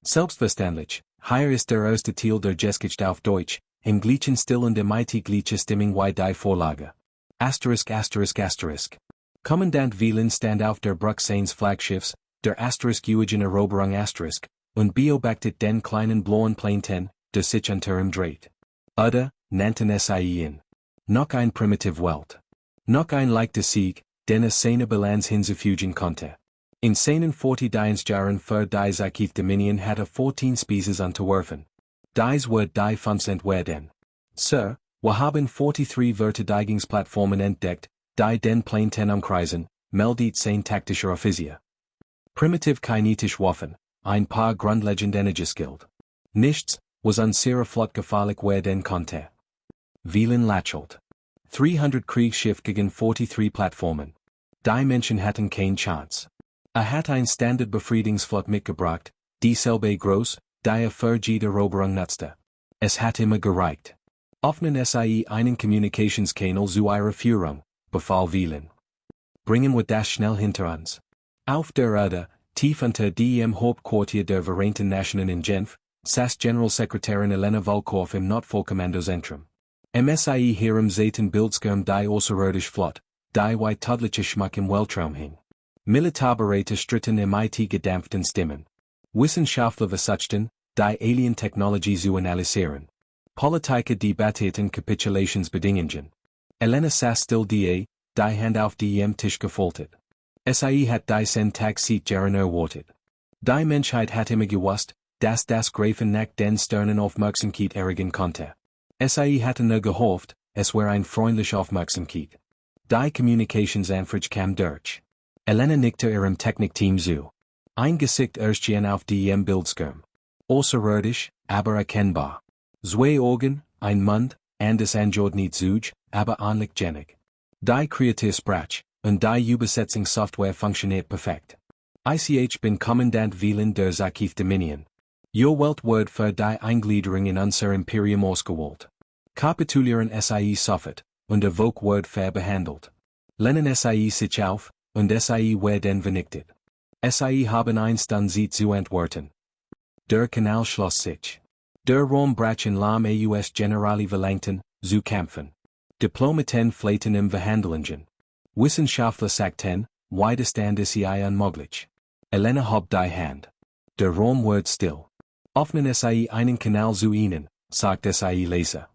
Selbstverständlich, hier ist der erste Teil der Geschichte auf Deutsch, im gleichen Stil und MIT gleiche Stimmung wie die Vorlage. Asterisk asterisk asterisk. Kommandant Wieland stand auf der Brücke seines Flaggschiffs, der Asterisk Eugen Eroberung Asterisk, und beobachtet den kleinen blauen Planeten, der sich unter ihm dreht. Oder, nannten SciFi. Noch ein primitive Welt. Noch ein leichter Sieg, den es seine Balance hinzufügen konnte. In seinen 40 Jahren für die Archiv Dominion hatte 14 Species unterworfen. Dies wird die 15 werden. Sir, wir haben 43 Verteidigungsplattformen entdeckt, die den Planeten umkreisen, meldet sein taktischer Offizier. Primitiv kinetische Waffen, ein paar grundlegende Energieskills. Nichts, was unsere Flot gefährlich werden konnte. Wieland lächelt. 300 Kriegsschiff gegen 43 Plattformen. Die Menschen hatten keine Chance. Hat ein Standardbefriedungsflot mitgebracht, dieselbe groß, die für jede Eroberung nutzte. Es hat immer gereicht. Öffnen Sie einen Communicationskanal zu ihrer Führung, befahl Wieland. Bringen wir das schnell hinter uns. Auf der Erde, tief unter dem Hauptquartier der Vereinten Nationen in Genf, saß Generalsekretärin Elena Volkov im Notfallkommandozentrum. MSI hier im Zeiten Bildschirm die außerirdische Flot, die wie tödliche Schmuck im Weltraum hing. Militarberater stritten im IT gedämpften Stimmen. Wissenschaftler versuchten, die Alien-Technologie zu analysieren. Politiker debattierten Kapitulationsbedingungen. Elena saß still die Hand auf dem Tisch gefoltert. SI hat die Syntax-Siegern erwartet. Die Menschheit hat immer gewusst, dass das Greifen nach den Sternen Aufmerksamkeit erregen konnte. SI hatte nur gehofft, es wäre ein freundliche Aufmerksamkeit. Die Kommunikationsanfrage kam durch. Elena nickte ihrem Technikteam zu. Ein Gesicht erschien auf dem Bildschirm. Außerirdisch, aber erkennbar. Zwei Augen, ein Mund, und es anjord nicht zuge, aber anlichtgenig. Die Kreativsprache, und die Übersetzungssoftware funktioniert perfekt. Ich bin Kommandant Wieland der Archiv Dominion. Your Welt wird für die Eingliederung in unser Imperium ausgewählt. Kapitulieren SI sofort, und der Volk wird fair behandelt. Lehnen SI sich auf, und SI werden vernichtet. SI haben eins dann sie zu antworten. Der Kanal schloss sich. Der Raum brach in Lam aus Generali verlangten, zu kämpfen. Diplomaten flehten im Verhandlungen. Wissenschaftler sagten, Widerstand ist unmöglich. Elena hob die Hand. Der Raum wird still. Öffnen SI einen Kanal zu ihnen, sagt SI leise.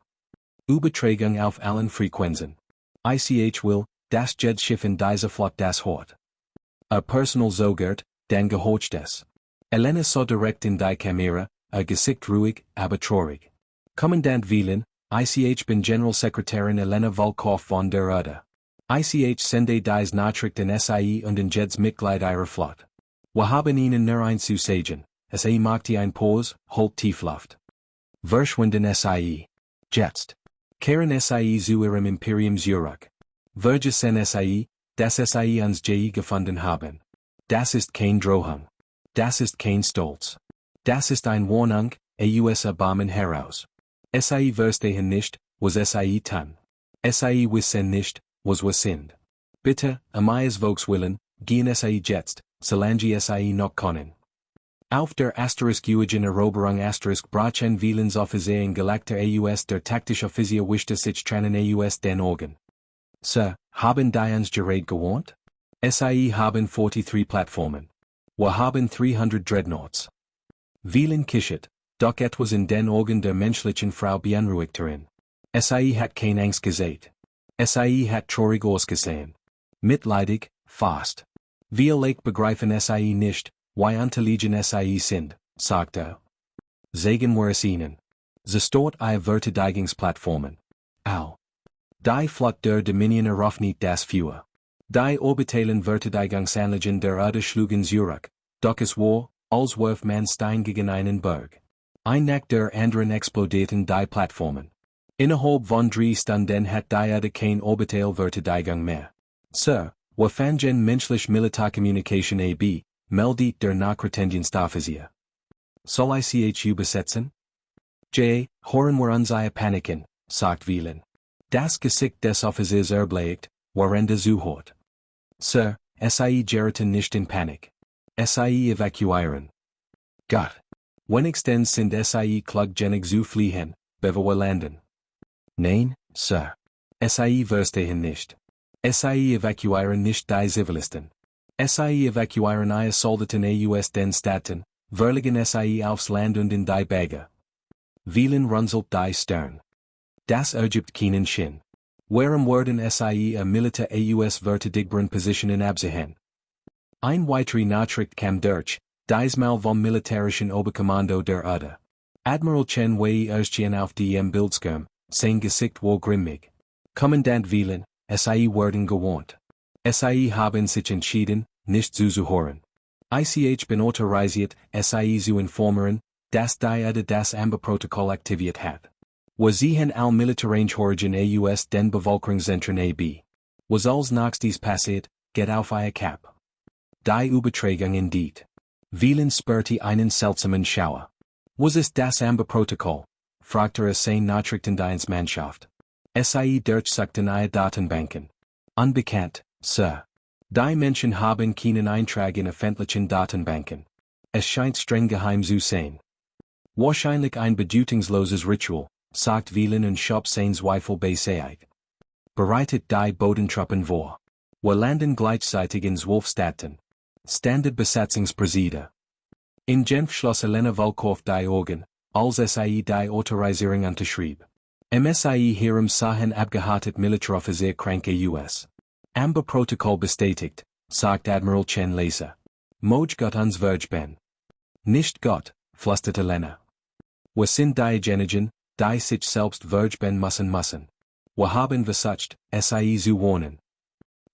Übertragung auf allen Frequenzen. Ich will, das Jedschiff in dieser Flot das Hort. Personal zogert, dann gehorcht es. Elena sah direkt in die Kamera, Gesicht ruhig, aber traurig. Kommandant Wieland, ich bin Generalsekretärin Elena Volkov von der Erde. Ich sende dies Nachricht in SI und in Jeds Mitglied ihrer Flot. Wir haben ihnen nur ein zu sagen, es macht ein Pause, holt Tiefluft. Verschwinden SI. Jetzt. Kehren SI zu ihrem Imperium zurück. Vergessen SI, dass SI uns je gefunden haben. Das ist kein Drohung. Das ist kein Stolz. Das ist ein Warnung, aus Erbarmen heraus. SI verstehen nicht, was SI tun. SI wissen nicht, was wir sind. Bitte, meines Volkswillen, gehen SI jetzt, solange SI noch können. Auf der Asterisk Eugen Eroberung Asterisk brachen Wielands Offizier in Galakter aus der taktische Offizier wischte sich trennen aus den Augen. Sir, haben die uns geredet gewarnt? SI haben 43 Plattformen. Wir haben 300 Dreadnoughts. Wieland kichert, doch etwas in den Augen der menschlichen Frau beunruhigterin. SI hat kein Angst gesät. SI hat traurig ausgesehen. Mitleidig, fast. Wir leicht begreifen SI nicht, wie intelligent SI sind, sagt er. Sagen wir es ihnen. Sie stort ihr Verteidigungsplattformen. Au. Die Flot der Dominion eröffnet das Feuer. Die orbitalen Verteidigungsanlagen der Erde schlugen zurück, doch es war, als warf man Stein gegen einen Berg. Ein nach der anderen explodierten die Plattformen. Innerhalb von 3 Stunden hat die Erde kein Orbitalverteidigung mehr. Sir, wir fanden menschlich Militärkommunikation AB, meldet der Nachrichtendienstoffizier. Soll ich übersetzen? Hören wir unsere Paniken, sagt Wieland. Das Gesicht des Offiziers erbleicht, während zuhört. Sir, SI gerieten nicht in Panik. SI evakuieren. Gott. Wenigstens sind SIE kluggenig zu fliehen, bevor landen. Nein, Sir. SIE verstehen nicht. SIE evacuieren nicht die Zivilisten. SIE evacuieren ihre Soldaten aus den Städten, verlegen SIE aufs Land und in die Berge. Vielen runzelt die Stern. Das ergibt keinen Sinn. Warum werden SIE a Militär aus verteidigbaren Positionen absehen? Ein weitere Nachricht kam durch, diesmal vom militärischen Oberkommando der Erde. Admiral Chen Wei erschien auf dem Bildschirm, sein Gesicht war grimmig. Kommandant Vielen, SIE werden gewarnt. SIE haben sich entschieden, nicht zuzuhören. Ich bin autorisiert, SIE zu informieren, dass die Erde das Amber-Protokoll aktiviert hat. Was sehen all militärische Origin aus den Bevölkerungszentren AB. Was als nächstes passiert, geht auf ihr Kap. Die Übertragung indeed. Vielen spürte einen seltsamen Schauer. Was ist das Amber-Protokoll? Fragte sein Nachrichtendienstmannschaft. SIE durchsuchten ihre Datenbanken. Unbekannt, Sir. Die Menschen haben keinen Eintrag in öffentlichen Datenbanken. Es scheint streng geheim zu sein. Wahrscheinlich ein bedeutungsloses Ritual, sagt Vielen und schob sein Zweifel beiseite. Bereitet die Bodentruppen vor. Wir landen gleichzeitig in 12 Städten. Standardbesatzungsprozedere. In Genf schloss Elena Volkov die Augen, als SIE die Autorisierung unterschrieb. SIE hierum sahen abgehartet Militäroffizier kranke US. Amber-Protokoll bestätigt, sagt Admiral Chen leise. Moj Gott uns vergeben. Nicht Gott, flüsterte Lena. Wir sind diejenigen, die sich selbst vergeben müssen. Wir haben versucht, SIE zu warnen.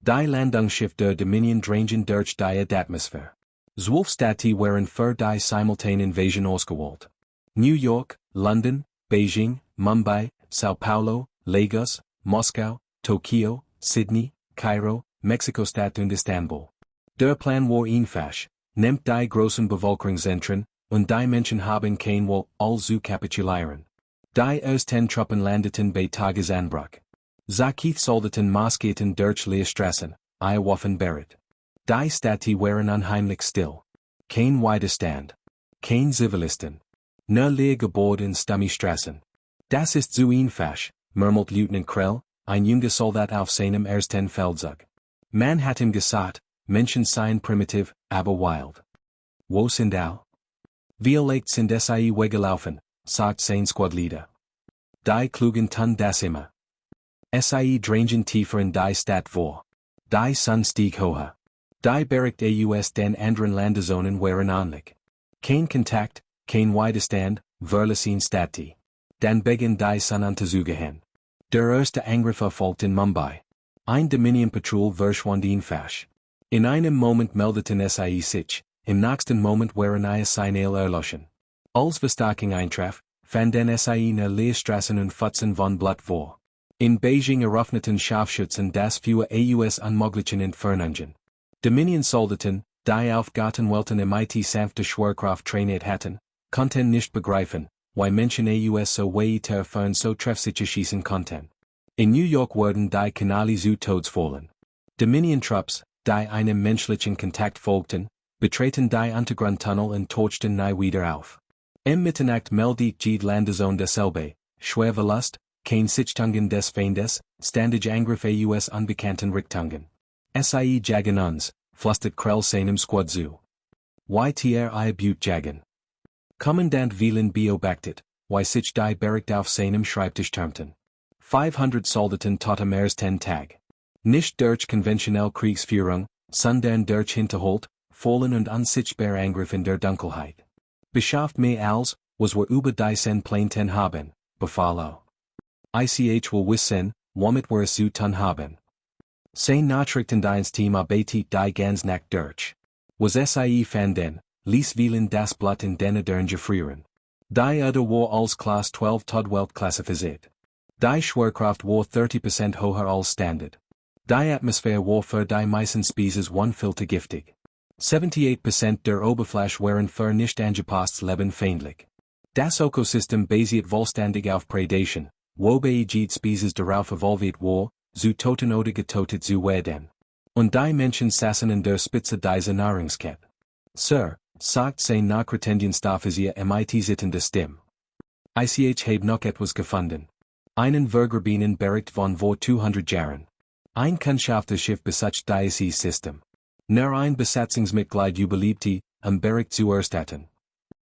Die Landungsschiff der Dominion drangen durch die Atmosphäre. 12 Städte waren für die simultane Invasion ausgewählt. New York, London, Beijing, Mumbai, Sao Paulo, Lagos, Moskau, Tokio, Sydney, Kairo, Mexiko-Stadt und Istanbul. Der Plan war einfach, nehmt die großen Bevölkerungszentren, und die Menschen haben kein Will, all zu kapitulieren. Die ersten Truppen landeten bei Tagesanbruch. Zakith Soldaten maskierten durch Leerstraßen, ihre Waffen bereit. Die Städte waren unheimlich still. Kein Widerstand. Kein Zivilisten. Nur leer Gebäude und stumme Straßen. Das ist zu einfach, murmelt Lieutenant Krell, ein junger Soldat auf seinem ersten Feldzug. Man hat ihm gesagt, Menschen seien primitiv, aber wild. Wo sind all? Wie leicht sind SIE weggelaufen, sagt sein Squadleader. Die klugen tun das immer. SIE drangen tiefer in die Stadt vor. Die Sonne stieg hoher. Die Bericht aus den anderen Landezonen waren ähnlich. Kein Kontakt, kein Widerstand, verlassen Städte. Dann begann die Sonne anzugehen. Der erste Angriff erfolgte in Mumbai. Ein Dominion-Patrouille verschwand einfach. In einem Moment meldeten SIE sich, im nächsten Moment waren ihre Signale erloschen. Als Verstärkung eintraf, fanden SIE ne Leerstraßen und Pfützen von Blut vor. In Beijing eröffneten Scharfschützen das für aus unmöglichen Entfernungen. Dominion-Soldaten, die auf Gaten wollten MIT sanfte Schwerkraft trainiert hatten, konnten nicht begreifen, why Menschen aus so weit entfernt so treffsicher schießen konnten. In New York wurden die Kanale zu Todes fallen. Dominion-Trupps, die einem menschlichen Kontakt folgten, betreten die Untergrundtunnel und tauchten nie wieder auf. Im Mitternacht meldet die Landezone dasselbe, schwer Verlust, kein Sichtungen des Feindes, ständige Angriffe aus unbekannten Richtungen. SIE jagen uns, flüstert Krell seinem Squad zu. YTR Butte jagen. Kommandant Vielen beobachtet, wie sich die Bericht auf seinem Schreibtisch türmten. 500 Soldaten tot am ersten Tag. Nicht durch konventionelle Kriegsführung, sondern durch Hinterhalt, Fallen und unsichtbare Angriff in der Dunkelheit. Beschafft mehr als, was wir über diesen Planeten haben, befahl Ich will wissen, womit wir es zu tun haben. Sein Nachrichtendienst-Team arbeitet die ganze Nacht durch. Was SIE fanden, ließ Vielen das Blatt in den Adern gefrieren. Die Erde war als Class 12 Todwelt klassifiziert. Die Schwerkraft war 30% höher als Standard. Die Atmosphäre war für die meisten Species unfilter giftig. 78% der Oberfläche waren für nicht angepasstes Leben feindlich. Das Ökosystem basiert vollständig auf Predation, wobei jede Species darauf evolviert war, zu toten oder getötet zu werden. Und die Menschen saßen in der Spitze dieser Nahrungskette. Sir, sagt sein Nachrichtendienstoffizier MIT sitzende Stimme. Ich habe noch etwas gefunden. Einen Vergrabinen Bericht von vor 200 Jahren. Ein Kundschaftsschiff besucht dieses System. Nur ein Besatzungsmitglied überlebte, Bericht zu erstatten.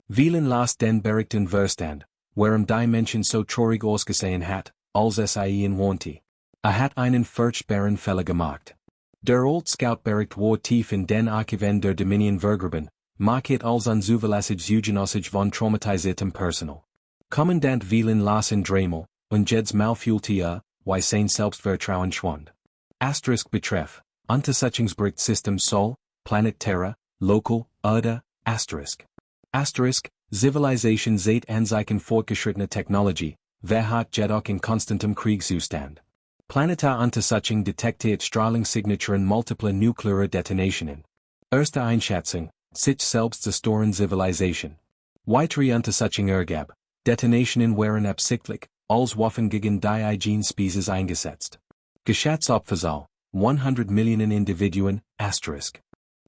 Vielen las den Bericht in Verstand, warum die Menschen so traurig ausgesehen hat, als es ihn wohnte. Hat einen furchtbaren Fehler gemacht. Der Old Scout-Bericht war tief in den Archiven der Dominion vergraben, markiert als unzuverlässig Zeugenossig von traumatisiertem Personal. Kommandant Vielen las in Dremel, und jeds Malfulte wie sein Selbstvertrauen schwand. Asterisk betreff, Untersuchungsberichtssystem Sol, Planet Terra, Local, oder, Asterisk. Asterisk, Zivilisation seit Anzeichen fortgeschrittener Technologie, wer hat jedoch in konstantem Kriegszustand. Planeta-Untersuchung detektiert Strahlungssignaturen multipler nuklearer Detonationen. Erste Einschätzung, sich selbst zerstören Zivilisation. Weitere Untersuchung ergab, Detonationen waren absichtlich, als Waffen gegen die Eigen-Spezies eingesetzt. Geschätzopferzahl, 100 Millionen Individuen, Asterisk.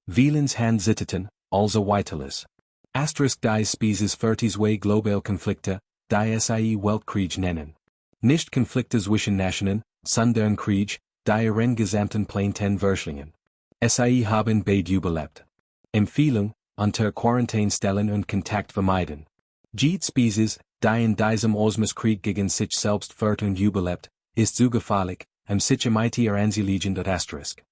Vielens Hand zitteten, also weiterles. Asterisk die Spezies zwei global Konflikte, die Weltkrieg nennen. Nicht Konflikte zwischen Nationen, sondern Krieg, die ihren gesamten Planeten verschlingen. Haben beide überlebt. Empfehlung, unter Quarantäne stellen und Kontakt vermeiden. Jede Spezies, die in diesem Osmos-Krieg gegen sich selbst führt und überlebt, ist zu gefährlich, sich mit anzuliegen und Asterisk.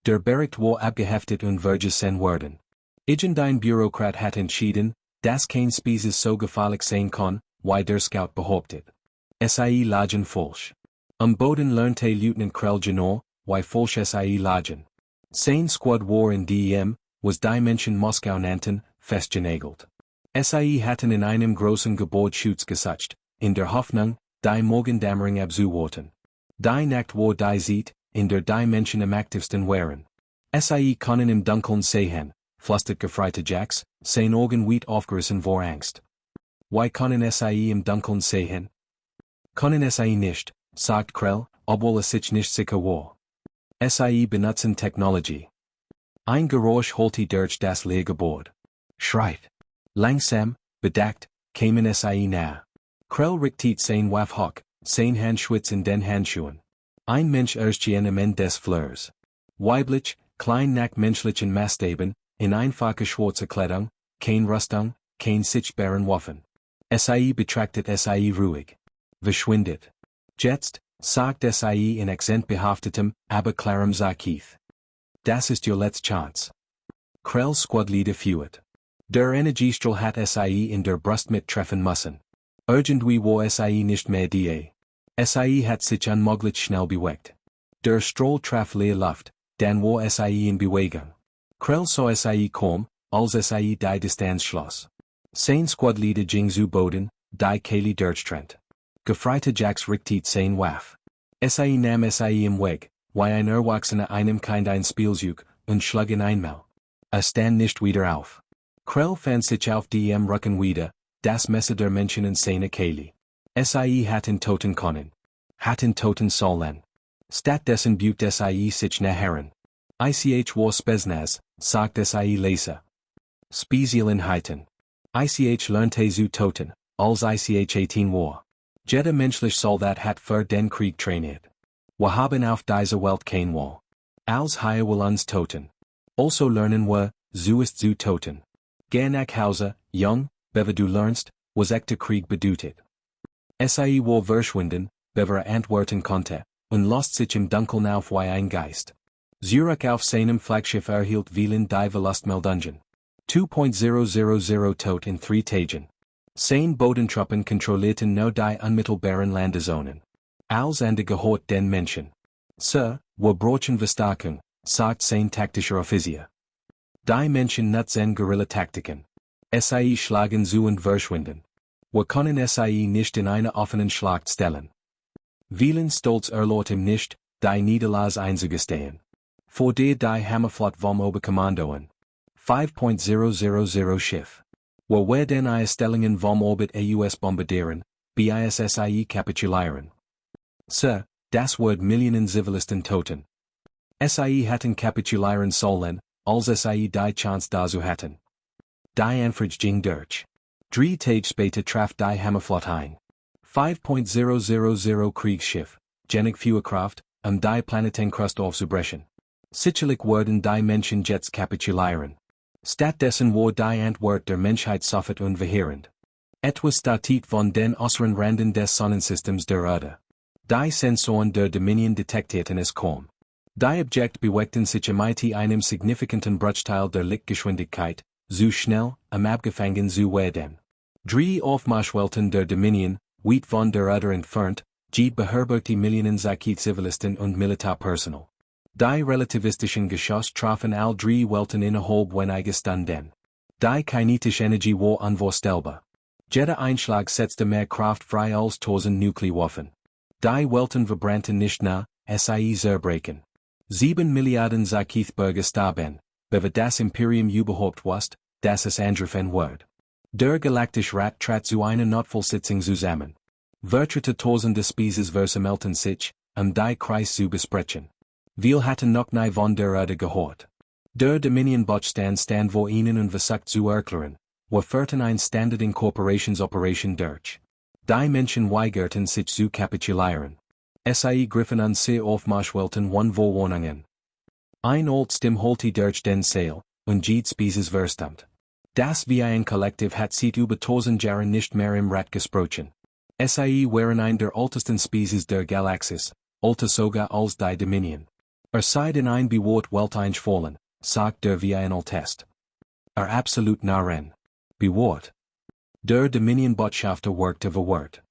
Der Bericht war abgeheftet und vergessen worden. Irgendein Bürokrat hat entschieden, dass kein Spezies so gefährlich sein kann, wie der Scout behauptet. Lagen falsch. Boden lernte Lieutenant Krell genau, wie falsch lagen. Sein Squad war in diesem, was die Menschen Moskau nannten, festgenagelt. Hatten in einem großen Gebäude Schutz gesucht, in der Hoffnung, die Morgendämmerung abzuwarten. Die Nacht war die Zeit, in der die Menschen am aktivsten waren. Können im Dunkeln sehen, flüstert gefreite Jax, sein Augen weit aufgerissen vor Angst. Wie können im Dunkeln sehen? Können nicht, sagt Krell, obwohl es sich nicht sicher war. Benutzen Technologie. Ein Geräusch holte durch das Lehrgebäude. Schreit. Langsam, bedacht, kämen nahe. Krell richtet sein Waff hoch, sein Handschwitz in den Handschuhen. Ein Mensch erschien am Ende des Flurs. Weiblich, klein nach menschlichen Maßstäben, in einfache schwarze Kleidung, kein Rüstung, kein sichtbaren Waffen. Betrachtet ruhig. Verschwindet. Jetzt, sagt in akzentbehaftetem, aber klarem Sarkieth. Das ist your letzte Chance. Krell Squadleader führt. Der Energiestrahl hat in der Brust mit treffen müssen. Irgendwie war nicht mehr die. Hat sich unmöglich schnell bewegt. Der Strahl traf leer Luft, dann war in Bewegung. Krell sah kaum, als die Distanz schloss. Sein Squadleader ging zu Boden, die Kaylee durchtrennt. Gefreite Jax richtet sein Waff. Nahm im Weg, wie ein Erwachsener einem kein Spielzeug, und schlug ihn einmal. Stand nicht wieder auf. Krell fand sich auf dem Rücken wieder, das Messer der Menschen in seiner Kehle. Hatten toten können. Hatten toten sollen. Stattdessen büht sich nachherren. War Spesnaz, sagt leise. Spezialinheiten. Lernte zu toten, als 18 war. Jeder menschlich Soldat hat für den Krieg trainiert. Wir haben auf dieser Welt kein War. Als hier will uns toten. Also lernen wir, zu ist zu toten. Geh nach Hause, Jung, bever du lernst, was echter Krieg bedeutet. War verschwinden, bever antworten konnte, und lost sich im Dunkeln auf wie ein Geist. Zurück auf seinem Flaggschiff erhielt Vielen die Verlustmeldungen. 2.000 tot in 3 Tagen. Sein Bodentruppen kontrollierten nur die unmittelbaren Landezonen. Als Ende gehört den Menschen. Sir, wir brauchen Verstärkung, sagt sein taktischer Offizier. Die Menschen nutzen Guerilla-Taktiken. Schlagen zu und verschwinden. Wir können nicht in einer offenen Schlacht stellen. Vielen Stolz erlaubt ihm nicht, die Niederlage einzugestehen. Vor der die Hammerflot vom Oberkommandoen. 5.000 Schiff. Wir werden Stellungen vom Orbit AUS bombardieren, bis kapitulieren. Sir, das wird Millionen Zivilisten toten. Hatten kapitulieren sollen, als die Chance dazu hatten. die Anfrage durch. 3 Tage später traf die Hammerflot ein. 5.000 Kriegsschiff, Genig Feuerkraft, die Planetencrust aufzubrechen. Sicherlich wurden die Menschen Jets kapitulieren. Stattdessen war die Antwort der Menschheit sofort und verheerend. Etwas Statik von den äußeren Randen des Sonnensystems der Erde. Die Sensoren der Dominion detektierten es kaum. Die Objekt bewegten sich mit einem signifikanten Bruchteil der Lichtgeschwindigkeit, so schnell, abgefangen zu werden. 3 Aufmarschwelten der Dominion, weit von der Erde entfernt, beherbergte Millionen Zivilisten und Militärpersonal. Die relativistischen Geschoss trafen all 3 Welten innerhalb weniger Stunden. Die kinetische Energie war unvorstellbar. Jeder Einschlag setzte mehr Kraft frei als 1000 Nuklearwaffen. Die Welten verbrannten nicht nah, zerbrechen. 7 Milliarden Bürger starben, bevor das Imperium überhaupt wusste, dass es angegriffen wird. Der Galaktische Rat trat zu einer Notfallsitzung zusammen. Vertrete Tausende Spieses versammelten sich, die Kreis zu besprechen. Wir hatten noch nie von der Erde gehört. Der Dominion-Botstand stand vor ihnen und versucht zu erklären, wir führten ein Standard-Incorporations-Operation durch. Die Menschen weigerten sich zu kapitulieren. Griffen an sie Aufmarschwelten von Vorwarnungen. Ein Stimme holte durch den Sail, und Spieses verstammt. Das wie ein Kollektiv hat seit über 1000 Jahren nicht mehr im Rat gesprochen. Waren ein der ältesten Species der Galaxis, älter sogar als die Dominion. Seid in ein Bewort Welt einschwollen, sagt der wie ein Test. Absolut nahen. Bewort. Der Dominion-Botschafter workte verwirrt.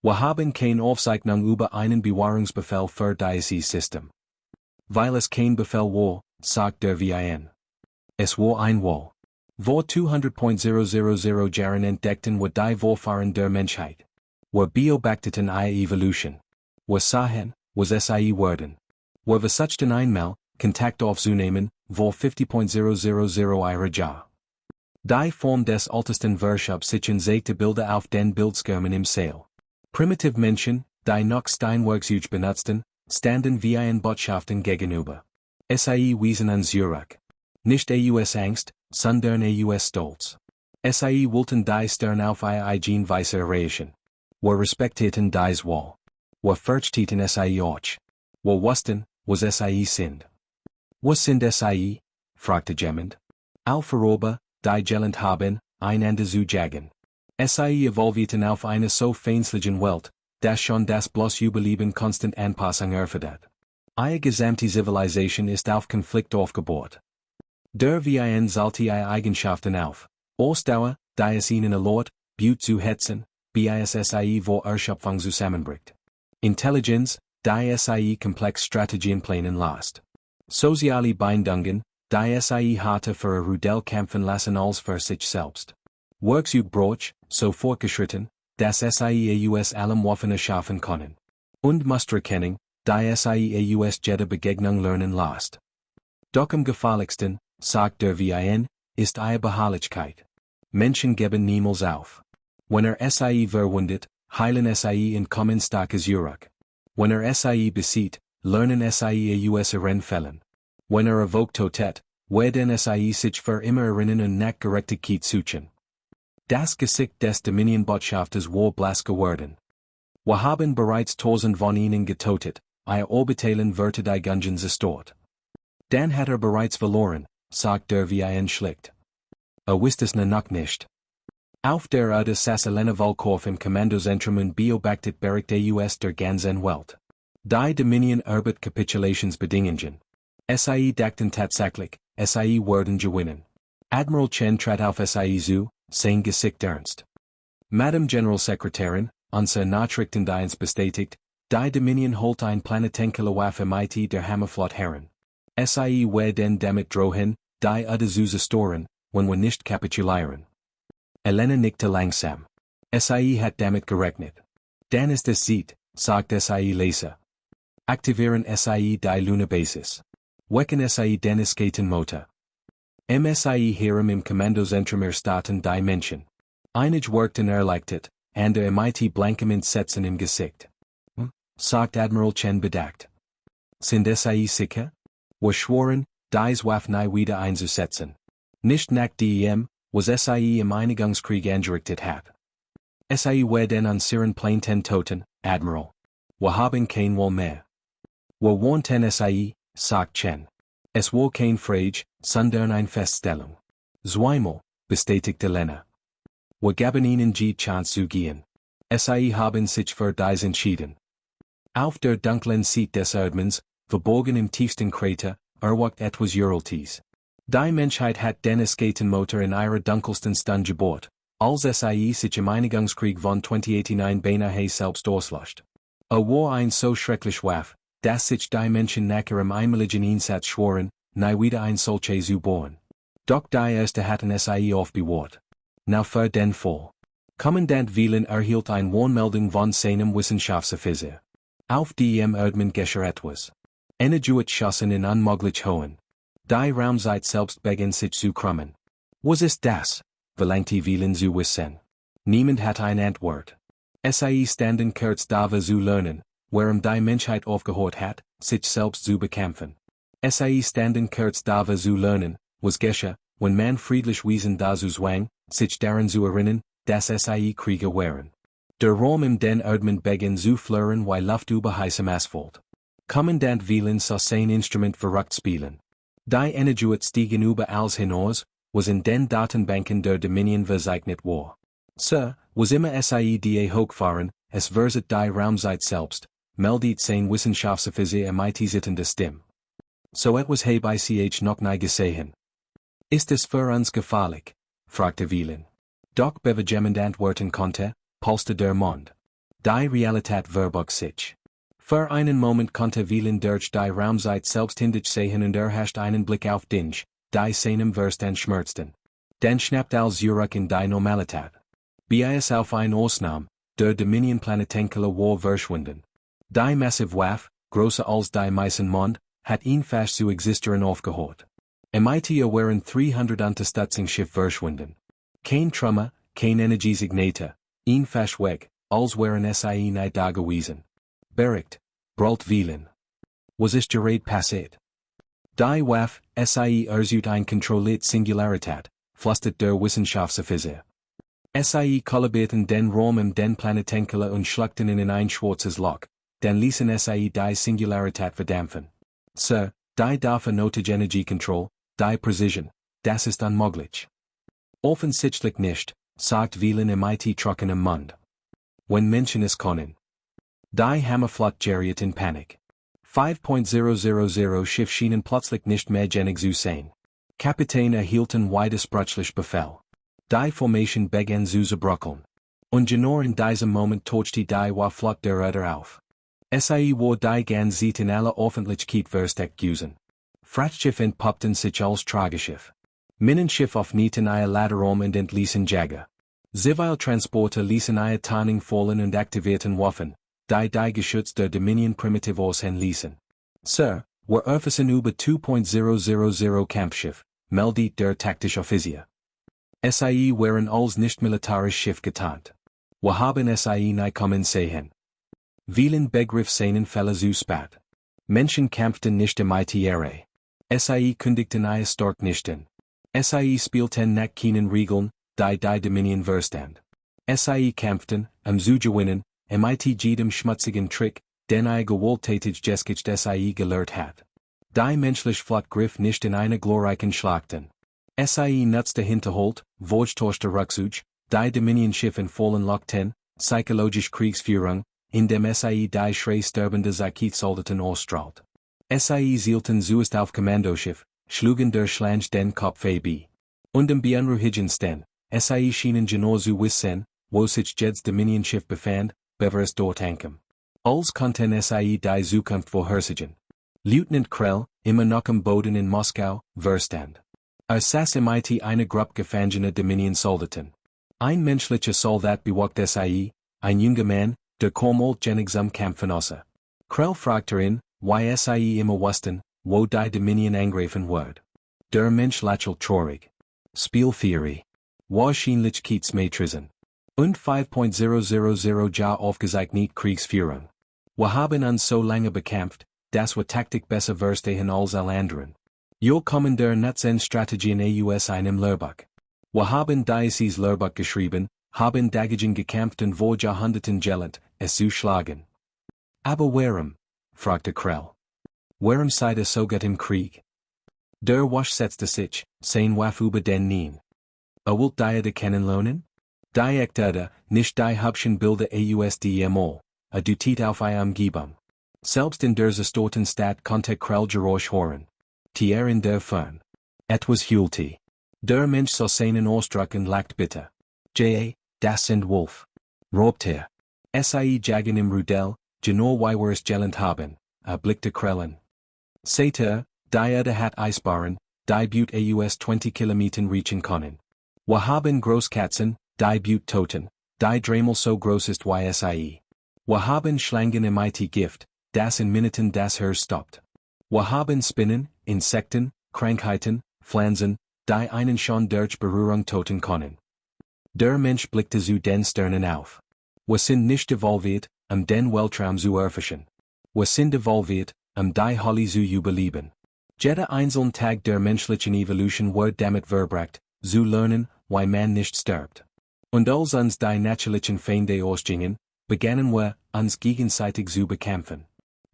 Wir haben keine Aufzeichnung über einen Bewahrungsbefehl für dieses System. Weil es kein Befehl war, sagt der WIN. Es war ein Wall. Vor 200.000 Jahren entdeckten wir die Vorfahren der Menschheit. Wir beobachteten ihre Evolution. Wir sahen, was werden. Wir versuchten einmal, Kontakt aufzunehmen, vor 50.000 ihrer Jahr. Die Form des ältesten Wirtschafts sichern zeigte Bilder auf den Bildschirmen im Saal. Primitive Menschen, die noch Steinwerkzeug benutzten, standen wie ein Botschaften gegenüber. Wiesen an Zurück. Nicht Angst, sondern Stolz. wollten die Stern auf ihre eigene Weise erreichen. Wir respektierten dies Wall. Wir verstehen auch. Wir wussten, was sind. Was sind fragte jemand. Alpharober, die Gelend haben, einander zu jagen. Evolvierten auf eine so feindseligen Welt, dass schon das bloß Überleben konstant Anpassung erfordert. Ihre gesamte Zivilisation ist auf Konflikt aufgebaut. Der WIN zahlte ihre Eigenschaften auf. Ausdauer, die es ihnen erlaubt, Blut zu hetzen, bis vor Erschöpfung zusammenbricht. Intelligenz, die komplex Strategien planen lässt. Soziale Bindungen, die harte für Rudel kämpfen lassen als für sich selbst. Workzeug so fortgeschritten, dass allem Waffen erschaffen können. Und Mustererkennung, die jede Begegnung lernen lässt. Doch am gefährlichsten, sagt der WIN, ist ihre Beharrlichkeit. Menschen geben niemals auf. Wenn verwundet, heilen in kommen starkes zurück. Wenn besiegt, lernen fällen. Wenn erwogt werden sich für immer erinnern und nach Gerechtigkeit suchen. Das Gesicht des Dominion-Botschafters war blass geworden. Wir haben bereits 1000 von ihnen getötet, ihr Orbitalen wird die Gungeon zerstört. Dann hat bereits verloren, sagt der WIN schlicht. Wisst es noch nicht. Auf der Erde saß Elena Volkov im Kommandozentrum und beobachtet Bericht der ganzen Welt. Die Dominion Erbit Capitulationsbedingungen. Dachten tatsächlich, werden gewinnen. Admiral Chen trat auf zu, sein Gesicht ernst. Madame Generalsekretärin, unser Nachrichtendienst bestätigt, die Dominion holt ein Planetenkilowaffe mit der Hammerflot heran. Werden damit drohen, die Erde zu zerstören, wenn wir nicht kapitulieren. Elena nickte langsam. Hat damit gerechnet. Dann ist es Zeit, sagt leise. Aktivieren die Lunabasis. Wecken den Skatenmotor. Hirem im Kommandozentrum erstatten die Menschen. Einig workten erleichtert, andere mit blankem Entsetzen im Gesicht. Sagt Admiral Chen bedacht. Sind sicher? Wir schworen, dies Waffen nie wieder einzusetzen. Nicht nach dem, was SIE im Einigungskrieg angerichtet hat. SIE werden an siren Plainten toten, Admiral. Wir haben kein Wohl mehr. Wir warnten SIE, sagt Chen. Es war kein Frage, sondern eine Feststellung. Zweimal, bestätigte Lena. Wir gaben ihnen die Chance zu gehen. SIE haben sich für dies entschieden. Auf der dunklen Seite des Erdmanns, verborgen im tiefsten Krater, erwacht etwas Uraltes. Die Menschheit hat den Skatenmotor in ihrer dunkelsten Stunde gebohrt, als SIE sich im Einigungskrieg von 2089 beinahe selbst auslöscht. War ein so schrecklich Waffe, dass sich die Menschen nach ihrem einmaligen Einsatz schworen, nie wieder ein solches zu bauen. Doch die erste hatten SIE aufbewahrt. Now für den Fall. Kommandant Wieland erhielt eine Warnmeldung von seinem Wissenschaftsoffizier. Auf die Erdmann geschah etwas. Energie schossen in unmöglich hohen. Die Raumzeit selbst begann sich zu krümmen. Was ist das? Verlangte Wieland zu wissen. Niemand hat eine Antwort. SIE standen kurz davor zu lernen, warum die Menschheit aufgehört hat, sich selbst zu bekämpfen. SIE standen kurz davor zu lernen, was geschah, wenn man friedlich Wesen dazu zwang, sich daran zu erinnern, dass SIE Krieger waren. Der Raum im den Erdmann begann zu flirren wie Luft über heißem Asphalt. Kommandant Wieland sah sein Instrument verrückt spielen. Die Energie stiegen über alles hinaus, was in den Datenbanken der Dominion verzeichnet war. Sir, was immer SIE die hochfahren, es verset die Raumzeit selbst, meldet sein Wissenschaftsoffizier MIT sittende Stimme. So etwas habe ich noch nie gesehen. Ist es für uns gefährlich? Fragte Wieland. Doch bevor jemand antworten konnte, polste der Mond. Die Realität verbog sich. Für einen Moment konnte Wieland durch die Raumzeit selbst hindurch sehen und erhascht einen Blick auf Dinge, die seinem Verstand schmerzten. Dann schnappt als zurück in die Normalität. Bis auf eine Ausnahme, der Dominion-Planetenkele war verschwunden. Die massive Waffe, größer als die meisten Mond, hat ihn fast zu existieren aufgehört. MIT waren 300 Unterstützungsschiff verschwunden. Kein Trümmer, kein Energiesignate, ihn fast weg, als waren SIE nie dagewesen. Bericht, brüllt Wieland. Was ist gerade passiert? Die Waffe, SIE ersucht ein kontrolliert Singularität, flüstert der Wissenschaftsoffizier. SIE kollabierten den Raum im den Planetenkele und schluckten in ein schwarzes Loch, dann ließen SIE die Singularität verdampfen. Sir, die dafür nötige Energiekontrolle, die Precision, das ist unmöglich. Offensichtlich nicht, sagt Wieland mit trockenem Mund. Wenn Menschen es können. Die Hammerflot geriet in Panik. 5.000 Schiff schienen plötzlich nicht mehr genig zu sein. Kapitän erhielten widersprüchlich Befehl. Die Formation begann zu zerbröckeln. Und genau in diesem Moment tauchte die Flot der Erde auf. SIE war die ganz Zeit in aller Öffentlichkeit versteckt gewesen. Frachtschiff entpuppten sich als Trageschiff. Menschenschiff aufnieten ihr Laderaum und entließen Jäger. Ziviltransporter ließen ihre Tarnung fallen und aktivierten Waffen, die Geschütz der Dominion primitiv aussehen ließen. Sir, wir erfassen über 2.000 Kampfschiff, meldet der taktische Offizier. SIE waren als nicht-militärisch Schiff getarnt. Wir haben SIE nie kommen sehen. Wieland begriff seinen Fehler zu spät. Menschen kämpften nicht mit ihre. SIE kündigten ihr stark nicht an. SIE spielten nach keinen Regeln, die Dominion verstand. SIE kämpften, zu gewinnen, mit jedem schmutzigen Trick, den ihr gewalttätig Geschichte SIE gelehrt hat. Die menschliche Flot griff nicht in eine glorreichen Schlachten. SIE nutzte Hinterhalt, vorgetäuschte Rückzug, die Dominion-Schiff in vollen Lochten, psychologische Kriegsführung, indem SIE die schreisterbende Soldaten ausstrahlt. SIE zielten zuerst auf Kommandoschiff, schlugen der Schlange den Kopf ab. Und im beunruhigendsten, SIE schienen genau zu wissen, wo sich Jeds Dominion-Schiff befand, bevor es dort ankam. Als konnten SIE die Zukunft vorhersagen. Lieutenant Krell, immer noch am Boden in Moskau, verstand. Saß mit einer Gruppe gefangener Dominion-Soldaten. Ein menschlicher Soldat bewacht SIE, ein junger Mann, der kaum genügsam kämpfen außer. Krell fragte ihn, why SIE immer wussten, wo die Dominion angreifen wird. Der Mensch lächelt traurig. Spieltheorie. Wahrscheinlichkeitsmatrizen. Und 5.000 Jahr aufgezeichnet Kriegsführung. Wir haben uns so lange bekämpft, dass wir Taktik besser verstehen als alle anderen. Jo kommen der Nutzen Strategien aus einem Lehrbuch. haben dieses Lehrbuch geschrieben, haben dagegen gekämpft und vor Jahrhunderten gelernt, es zu schlagen. Aber warum? Fragte Krell. Warum seid ihr so gut im Krieg? Der Wasch setzte sich, sein Waff über den Nien. Wollt ihr de kennenlernen? Die Ecktada, nicht die Hübschen Bilder ausdemol, du tit auf ihrem Umgebung. Selbst in der zerstörten Stadt konnte Krell Geräusch hören. Tier in der Fern. Etwas heulte. Der Mensch sah seinen Ausdruck und lacht bitter. Das sind Wolf. Robte. Jagen im Rudel, genau wie wir es gelernt haben, blickte Krell an. Seht die hat Eisbären, die Butte aus 20 Kilometern riechen können. Wir haben Großkatzen, die Butte Toten, die dreimal so groß ist wie sie. Wir haben Schlangen im Gift, das in Minuten das Herz stoppt. Wir haben Spinnen, Insekten, Krankheiten, Pflanzen, die einen schon durch Berührung toten können. Der Mensch blickte zu den Sternen auf. Wir sind nicht evolviert, den Weltraum zu erforschen. Wir sind evolviert, die Holly zu überleben. Jeder einzelne Tag der menschlichen Evolution wird damit verbracht, zu lernen, wie man nicht stirbt. Und als uns die natürlichen Feinde ausgingen, begannen wir, uns gegenseitig zu bekämpfen.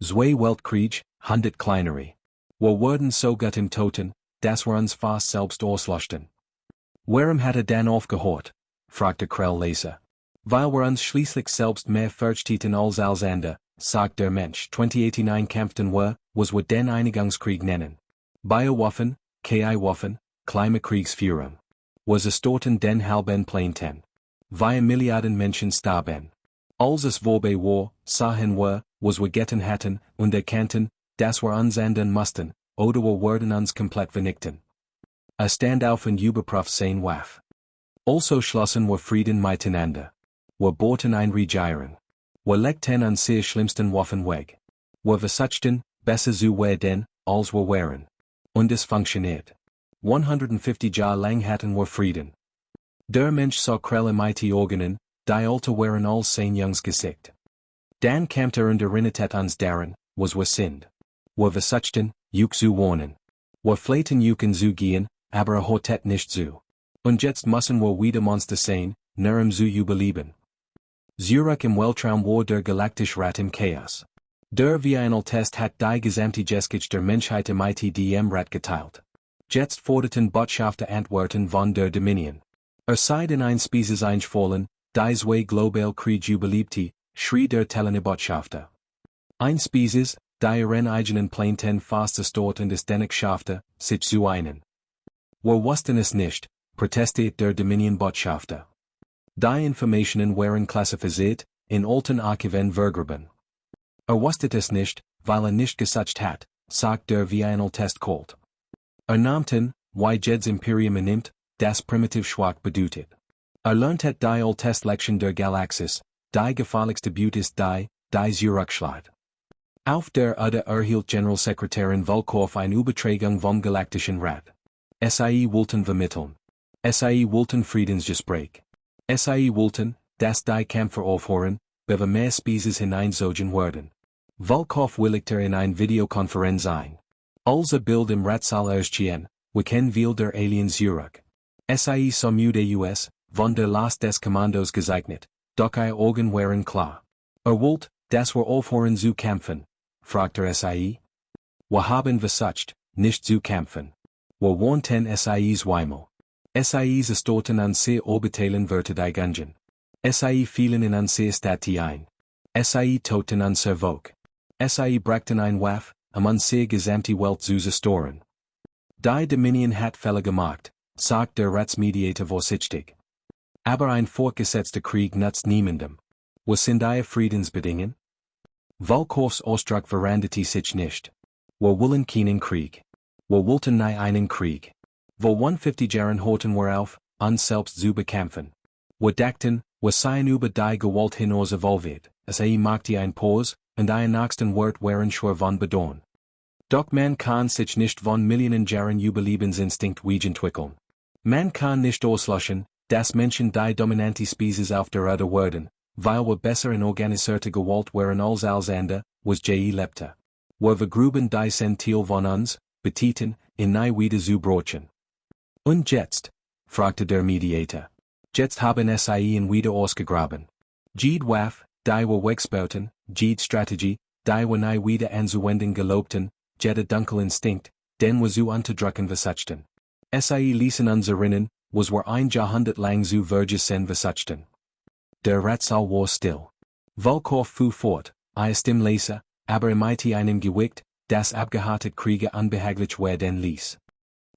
Zwei Weltkrieg, 100 kleinere. Wir wurden so gut im Toten, dass wir uns fast selbst auslöschten. Warum hat dann aufgehört? Fragte Krell leise. Weil wir uns schließlich selbst mehr verstehen als andere, sagt der Mensch. 2089 kämpften wir, was wir den Einigungskrieg nennen. Biowaffen, KI-Waffen, Klimakriegsführung. Wir zerstörten den halben Planeten. Wir Milliarden Menschen starben. Als es vorbei war, sahen wir, was wir getan hatten, und erkannten, dass wir uns ändern mussten, oder wir würden uns komplett vernichten. Stand auf und überprüft sein Waff. Also schlossen wir Frieden miteinander. Wir boten ein Regierung. Wir legten an sehr schlimmsten Waffen weg. Wir versuchten, besser zu werden, als wir waren. Und es funktioniert. 150 Jahre lang hatten wir Frieden. Der Mensch sah Krell mit Augen, die alte waren als sein Jungs Gesicht. Dann kommt und erinnert uns daran, was wir sind. Wir versuchten, zu wohnen. Wir flehten zu gehen, aber hat nicht zu. Und jetzt müssen wir wieder Monster sein, nur zu überleben. Zurück im Weltraum war der galaktische Rat im Chaos. Der Finaltest hat die gesamte Geschichte der Menschheit mit dem Rat geteilt. Jetzt forderten Botschafter Antworten von der Dominion. Seid in ein Spezies einfallen, die zwei global Krieg überlebte, schrie der tellende Botschafter. Ein Spezies, die ihren eigenen Planeten fast zerstört und es dennoch schaffte, sich zu einen. Wir wussten es nicht, protestiert der Dominion Botschafter. Die Informationen waren klassifiziert, in alten Archiven vergraben. Wusste es nicht, weil nicht gesucht hat, sagt der Finaltest Colt. Nannten, wie Jeds Imperium nimmt, das primitiv schwach bedeutet. Lernt hat die Alttestlektion der Galaxie, die gefährlichste Butte ist die zurückschlägt. Auf der Erde erhielt Generalsekretärin Volkov eine Übertragung vom Galaktischen Rat. SciFi wollten vermitteln. SciFi wollten Friedensgespräch. SciFi wollten, dass die Kämpfer aufhören, bevor mehr Spezies hineinzogen werden. Volkov willigte in eine Videokonferenz ein. Als Bild im Ratsaal erschien, wir will der Aliens zurück. SciFi so müde von der Last des Kommandos gezeichnet, doch ihre Augen waren klar. Wollt, dass wir aufhören zu kämpfen? Fragte SciFi. Wir haben versucht, nicht zu kämpfen. Wir wohnten SciFis Weimel. SciFi zerstörten an sehr orbitalen Wörter die Gungeon. SciFi fielen in an sehr Stati ein. SciFi toten an Servok. SciFi brachten ein Waff, an sehr gesamte Welt zu zerstören. Die Dominion hat Fälle gemacht, sagt der Ratsmediator vorsichtig. Aber ein fortgesetzter Krieg nutzt niemandem. Was sind die Friedensbedingungen? Volkovs Ausdruck veranderte sich nicht. Wir wollen keinen Krieg. Wir wollten nie einen Krieg. Vor 150 Jahren hörten wir auf, uns selbst zu bekämpfen. Wir dachten, wir seien über die Gewalt hinaus evolviert, machte ein Pause, und die nächsten Wort waren schon von Bedeutung. Doch man kann sich nicht von Millionen Jahren Überlebensinstinkt entwickeln. Man kann nicht auslöschen, dass Menschen die dominante Spezies auf der Erde werden, weil wir besser in organisierter Gewalt waren als andere, was lebte. Wir vergruben die Sentil von uns, betiteln, in nie wieder zu brochen. Und jetzt? fragte der Mediator. Jetzt haben SIE ihn wieder ausgegraben. Jede Waff, die wir wegspouten, jede Strategie, die wir nie wieder anzuwenden gelobten, jeder dunkel Instinkt, den wir zu unterdrücken versuchten. SIE ließen uns erinnern, was wir ein Jahrhundert lang zu vergessen versuchten. Der Ratsaal war still. Volkov fuhr fort, Stimme leise, aber mit einem Gewicht, das abgehärtet Kriege unbehaglich werden ließ.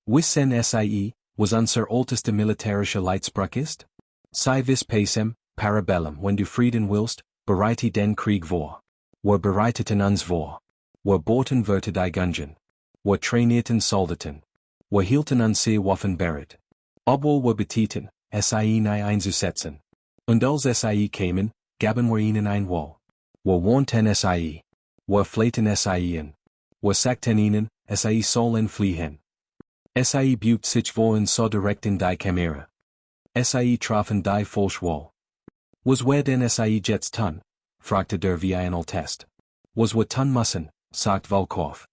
Wissen SIE, was unser ältester militärischer Leitspruch ist? Sei vis pacem, parabellum, wenn du Frieden willst, bereite den Krieg vor. Wir bereiteten uns vor. Wir boten Wörter die Gungeon. Wir trainierten Soldaten. Wir hielten uns sehr Waffen bereit. Obwohl wir beteten, SIE nie einzusetzen. Und als SIE kämen, gaben wir ihnen ein Wall. Wir warnten SIE. Wir flehten SIE an. Wir sagten ihnen, SIE sollen fliehen. SIE bugt sich vor und so direkt in die Kamera. SIE trafen die falsche Wall. Was wir denn SIE jetzt tun? Fragte der Final Test. Was wir tun müssen, sagt Volkov.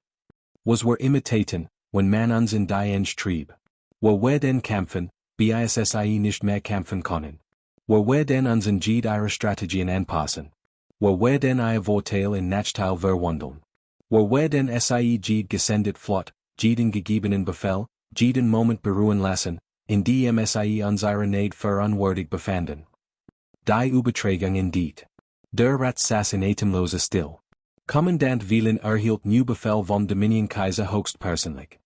Was wir imitaten, wenn man uns in die Enge trieb. Wir denn kämpfen, bis SIE nicht mehr kämpfen können. Wir denn unseren jede ihre Strategien anpassen. Wir denn ihr Vorteil in Nachteil verwandeln. Wir denn SIE jede gesendet Flott, jeden gegebenen Befehl, jeden Moment beruhen lassen, indem SIE unsere Neid für unwürdig befanden. Die Übertragung indeed. Der Rat saß in atemloser Still. Kommandant Wieland erhielt new Befehl von Dominion Kaiser höchstpersönlich.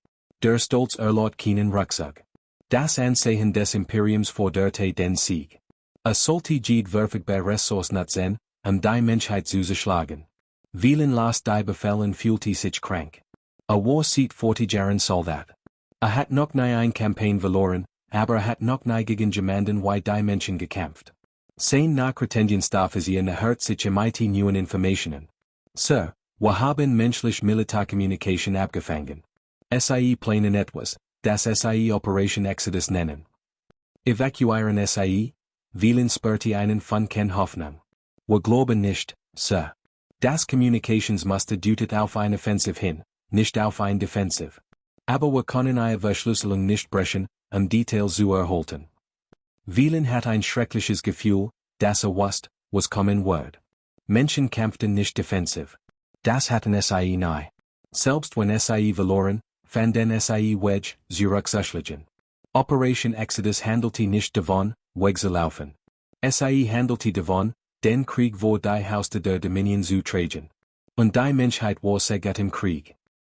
Der Stolz erlaut keinen Rückzug. Das Ansehen des Imperiums forderte den Sieg. Sollte jede verfügbare Ressource nutzen, die Menschheit zu schlagen. Wieland las die Befehl und fühlte sich krank. War sieht 40 Jahren Soldat. Hat noch nie ein Campaign verloren, aber hat noch nie gegen jemanden wie die Menschen gekämpft. Sein Nachrichtendienstoffizier erhört sich mit neuen Informationen. Sir, wir haben menschlich Militärkommunikation abgefangen. SIE planen etwas, das SIE Operation Exodus nennen. Evakuieren SIE? Wieland spürte einen Funken Hoffnung. Wir glauben nicht, Sir. Das Communicationsmuster deutet auf ein Offensiv hin, nicht auf ein Defensiv. Aber wir können ihre Verschlüsselung nicht brechen, Details zu erhalten. Wieland hat ein schreckliches Gefühl, dass wusste, was kommen wird. Menschen kämpften nicht defensiv. Das hatten SIE nie. Selbst wenn SIE verloren, fanden SIE Wedge, zurückzuschlagen. Operation Exodus handelte nicht davon, wegzulaufen. SIE handelte davon, den Krieg vor die Hauste der Dominion zu tragen. Und die Menschheit war segat im Krieg.